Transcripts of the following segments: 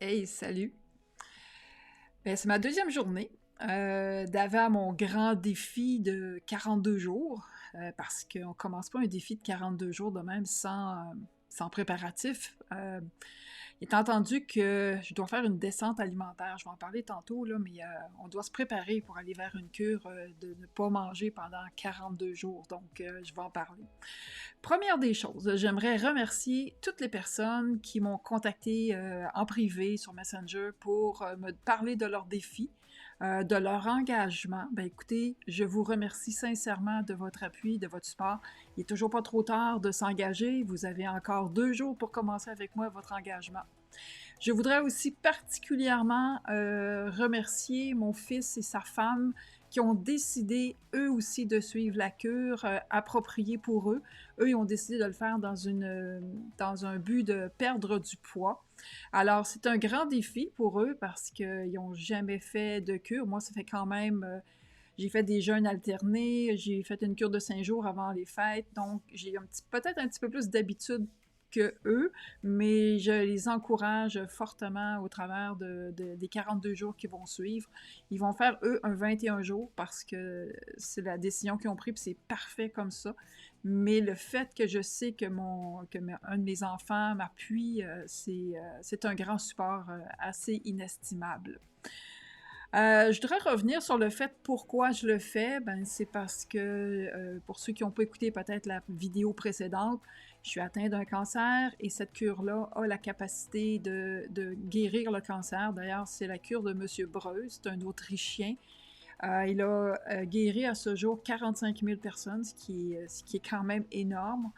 Hey, salut! Ben, c'est ma deuxième journée d'avant mon grand défi de 42 jours, parce qu'on commence pas un défi de 42 jours de même sans préparatif. Il est entendu que je dois faire une descente alimentaire. Je vais en parler tantôt, là, mais on doit se préparer pour aller vers une cure de ne pas manger pendant 42 jours. Donc, je vais en parler. Première des choses, j'aimerais remercier toutes les personnes qui m'ont contacté en privé sur Messenger pour me parler de leurs défis, de leur engagement. Ben écoutez, je vous remercie sincèrement de votre appui, de votre support. Il n'est toujours pas trop tard de s'engager. Vous avez encore 2 jours pour commencer avec moi votre engagement. Je voudrais aussi particulièrement remercier mon fils et sa femme qui ont décidé eux aussi de suivre la cure appropriée pour eux. Eux, ils ont décidé de le faire dans un but de perdre du poids. Alors, c'est un grand défi pour eux parce qu'ils n'ont jamais fait de cure. Moi, ça fait quand même... j'ai fait des jeûnes alternés, j'ai fait une cure de 5 jours avant les fêtes, donc j'ai peut-être un petit peu plus d'habitude que eux, mais je les encourage fortement au travers des 42 jours qui vont suivre. Ils vont faire, eux, un 21 jours parce que c'est la décision qu'ils ont prise, puis c'est parfait comme ça. Mais le fait que je sais que un de mes enfants m'appuie, c'est un grand support assez inestimable. Je voudrais revenir sur le fait pourquoi je le fais. Ben, c'est parce que, pour ceux qui n'ont pas écouté peut-être la vidéo précédente, je suis atteinte d'un cancer et cette cure-là a la capacité de guérir le cancer. D'ailleurs, c'est la cure de M. Breus, c'est un Autrichien. Il a guéri à ce jour 45 000 personnes, ce qui est quand même énorme.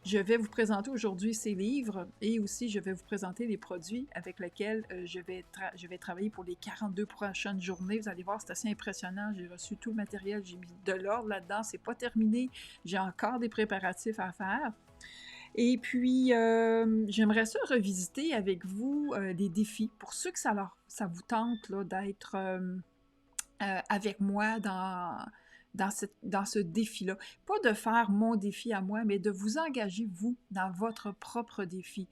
Je vais vous présenter aujourd'hui ces livres et aussi je vais vous présenter les produits avec lesquels je vais travailler pour les 42 prochaines journées. Vous allez voir, c'est assez impressionnant. J'ai reçu tout le matériel, j'ai mis de l'ordre là-dedans. C'est pas terminé. J'ai encore des préparatifs à faire. Et puis, j'aimerais ça revisiter avec vous des défis. Pour ceux que ça vous tente d'être avec moi dans ce défi-là. Pas de faire mon défi à moi, mais de vous engager, vous, dans votre propre défi.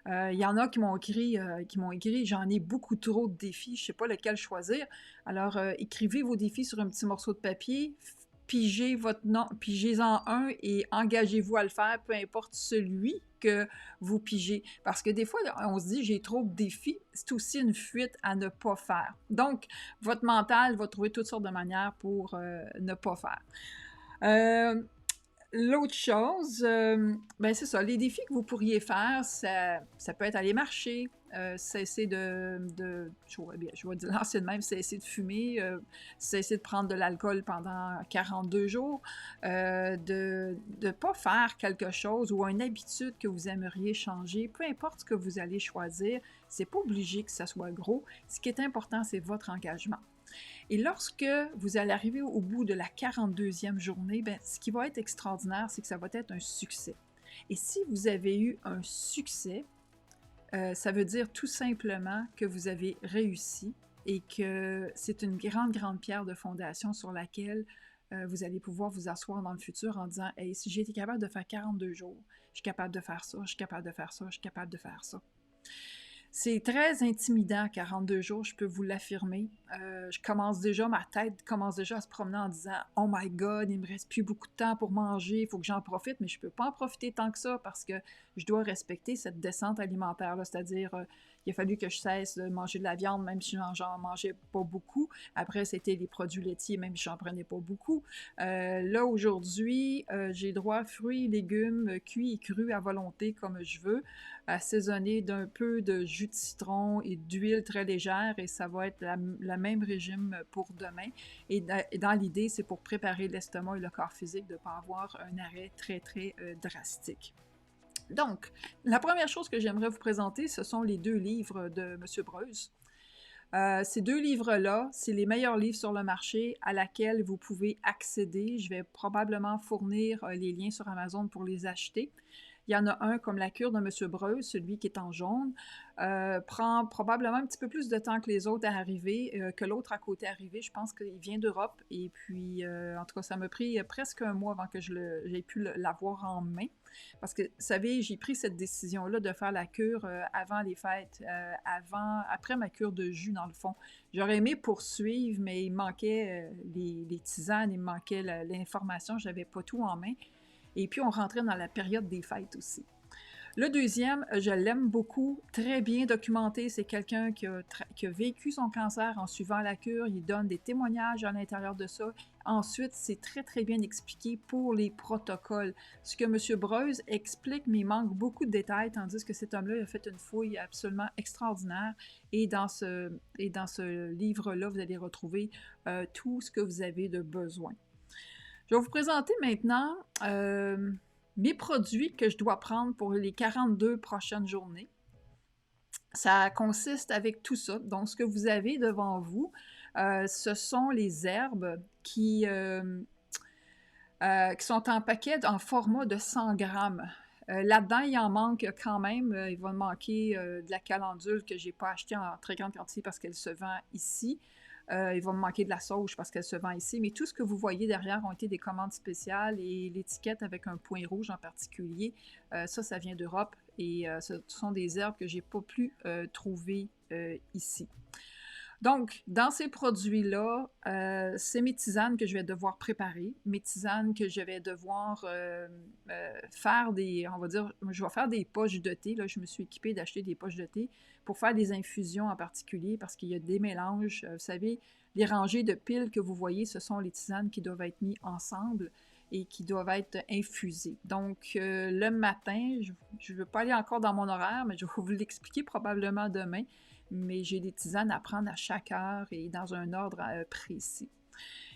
Il y en a qui m'ont écrit, j'en ai beaucoup trop de défis, je ne sais pas lequel choisir. Alors, écrivez vos défis sur un petit morceau de papier, pigez votre nom, pigez-en un et engagez-vous à le faire, peu importe celui que vous pigez. Parce que des fois, on se dit, j'ai trop de défis, c'est aussi une fuite à ne pas faire. Donc, votre mental va trouver toutes sortes de manières pour ne pas faire. L'autre chose, ben c'est ça, les défis que vous pourriez faire, ça peut être aller marcher, cesser je vais dire lancer de même, cesser de fumer, cesser de prendre de l'alcool pendant 42 jours, de ne pas faire quelque chose ou une habitude que vous aimeriez changer, peu importe ce que vous allez choisir, c'est pas obligé que ça soit gros. Ce qui est important, c'est votre engagement. Et lorsque vous allez arriver au bout de la 42e journée, ben, ce qui va être extraordinaire, c'est que ça va être un succès. Et si vous avez eu un succès, ça veut dire tout simplement que vous avez réussi et que c'est une grande, grande pierre de fondation sur laquelle vous allez pouvoir vous asseoir dans le futur en disant « Hey, si j'ai été capable de faire 42 jours, je suis capable de faire ça, je suis capable de faire ça, je suis capable de faire ça. » C'est très intimidant, 42 jours, je peux vous l'affirmer. Ma tête commence déjà à se promener en disant « Oh my God, il me reste plus beaucoup de temps pour manger, il faut que j'en profite, mais je peux pas en profiter tant que ça parce que je dois respecter cette descente alimentaire-là, c'est-à-dire il a fallu que je cesse de manger de la viande, même si j'en mangeais pas beaucoup. Après, c'était les produits laitiers, même si j'en prenais pas beaucoup. Là, aujourd'hui, j'ai droit à fruits, légumes, cuits et crus à volonté, comme je veux, assaisonné d'un peu de jus de citron et d'huile très légère, et ça va être le même régime pour demain. Et dans l'idée, c'est pour préparer l'estomac et le corps physique de ne pas avoir un arrêt très, très drastique. Donc, la première chose que j'aimerais vous présenter, ce sont les 2 livres de M. Breus. Ces 2 livres-là, c'est les meilleurs livres sur le marché à laquelle vous pouvez accéder. Je vais probablement fournir les liens sur Amazon pour les acheter. Il y en a un comme la cure de M. Breuse, celui qui est en jaune, prend probablement un petit peu plus de temps que les autres à arriver, que l'autre à côté arrivé. Je pense qu'il vient d'Europe et puis, en tout cas, ça m'a pris presque un mois avant que j'ai pu l'avoir en main. Parce que, vous savez, j'ai pris cette décision-là de faire la cure avant les fêtes, après ma cure de jus, dans le fond. J'aurais aimé poursuivre, mais il me manquait les tisanes, il me manquait l'information, j'avais pas tout en main. Et puis, on rentrait dans la période des fêtes aussi. Le deuxième, je l'aime beaucoup, très bien documenté. C'est quelqu'un qui a vécu son cancer en suivant la cure. Il donne des témoignages à l'intérieur de ça. Ensuite, c'est très, très bien expliqué pour les protocoles. Ce que M. Breuse explique, mais il manque beaucoup de détails, tandis que cet homme-là a fait une fouille absolument extraordinaire. Et dans ce livre-là, vous allez retrouver tout ce que vous avez de besoin. Je vais vous présenter maintenant mes produits que je dois prendre pour les 42 prochaines journées. Ça consiste avec tout ça. Donc, ce que vous avez devant vous, ce sont les herbes qui sont en paquet en format de 100 grammes. Là-dedans, il en manque quand même. Il va me manquer de la calendule que je n'ai pas achetée en très grande quantité parce qu'elle se vend ici. Il va me manquer de la sauge parce qu'elle se vend ici. Mais tout ce que vous voyez derrière ont été des commandes spéciales et l'étiquette avec un point rouge en particulier, ça vient d'Europe et ce sont des herbes que je n'ai pas pu trouver ici. Donc, dans ces produits-là, c'est mes tisanes que je vais devoir préparer, mes tisanes que je vais devoir faire on va dire, je vais faire des poches de thé. Là, je me suis équipée d'acheter des poches de thé pour faire des infusions en particulier parce qu'il y a des mélanges. Vous savez, les rangées de piles que vous voyez, ce sont les tisanes qui doivent être mises ensemble et qui doivent être infusées. Donc, le matin, je ne veux pas aller encore dans mon horaire, mais je vais vous l'expliquer probablement demain. Mais j'ai des tisanes à prendre à chaque heure et dans un ordre précis.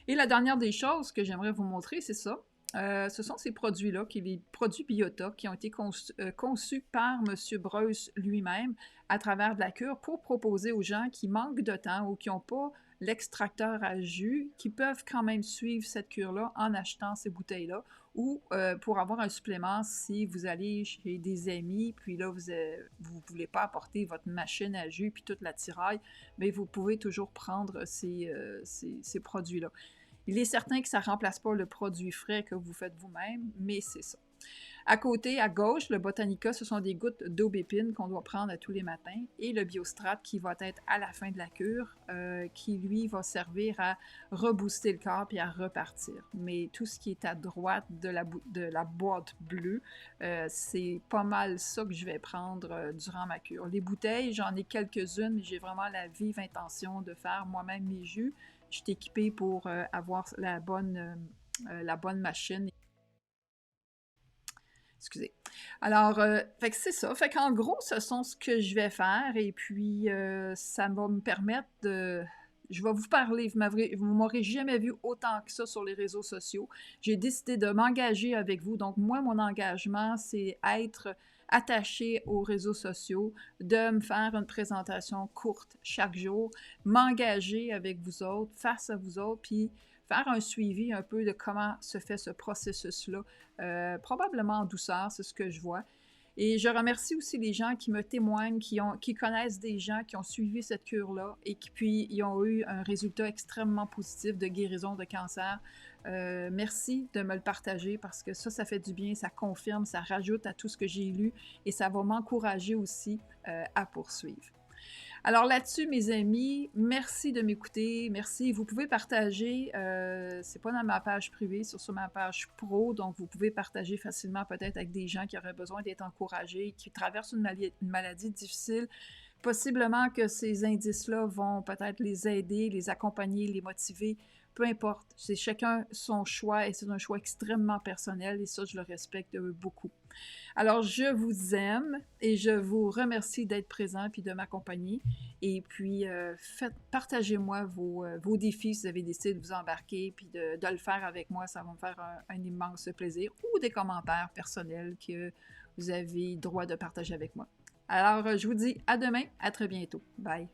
Et la dernière des choses que j'aimerais vous montrer, c'est ça. Ce sont ces produits-là, les produits Biota, qui ont été conçus par M. Breuse lui-même à travers de la cure pour proposer aux gens qui manquent de temps ou qui n'ont pas l'extracteur à jus, qui peuvent quand même suivre cette cure-là en achetant ces bouteilles-là ou pour avoir un supplément si vous allez chez des amis, puis là, vous ne voulez pas apporter votre machine à jus puis toute la tiraille, mais vous pouvez toujours prendre ces produits-là. Il est certain que ça ne remplace pas le produit frais que vous faites vous-même, mais c'est ça. À côté, à gauche, le Botanica, ce sont des gouttes d'aubépine qu'on doit prendre à tous les matins et le Biostrat qui va être à la fin de la cure, qui lui va servir à rebooster le corps et à repartir. Mais tout ce qui est à droite de la boîte bleue, c'est pas mal ça que je vais prendre durant ma cure. Les bouteilles, j'en ai quelques-unes, mais j'ai vraiment la vive intention de faire moi-même mes jus. Je suis équipée pour avoir la bonne machine. Excusez. Alors, fait que c'est ça. Fait qu'en gros, ce sont ce que je vais faire et puis ça va me permettre de... Je vais vous parler, vous m'aurez jamais vu autant que ça sur les réseaux sociaux. J'ai décidé de m'engager avec vous. Donc, moi, mon engagement, c'est être attaché aux réseaux sociaux, de me faire une présentation courte chaque jour, m'engager avec vous autres, face à vous autres, puis faire un suivi un peu de comment se fait ce processus-là, probablement en douceur, c'est ce que je vois. Et je remercie aussi les gens qui me témoignent, qui connaissent des gens qui ont suivi cette cure-là et qui puis ils ont eu un résultat extrêmement positif de guérison de cancer. Merci de me le partager parce que ça fait du bien, ça confirme, ça rajoute à tout ce que j'ai lu et ça va m'encourager aussi à poursuivre. Alors là-dessus, mes amis, merci de m'écouter, merci. Vous pouvez partager, c'est pas dans ma page privée, c'est sur ma page pro, donc vous pouvez partager facilement peut-être avec des gens qui auraient besoin d'être encouragés, qui traversent une maladie difficile. Possiblement que ces indices-là vont peut-être les aider, les accompagner, les motiver. Peu importe, c'est chacun son choix et c'est un choix extrêmement personnel et ça, je le respecte beaucoup. Alors, je vous aime et je vous remercie d'être présent puis de m'accompagner. Et puis, partagez-moi vos défis si vous avez décidé de vous embarquer puis de le faire avec moi. Ça va me faire un immense plaisir ou des commentaires personnels que vous avez droit de partager avec moi. Alors, je vous dis à demain, à très bientôt. Bye!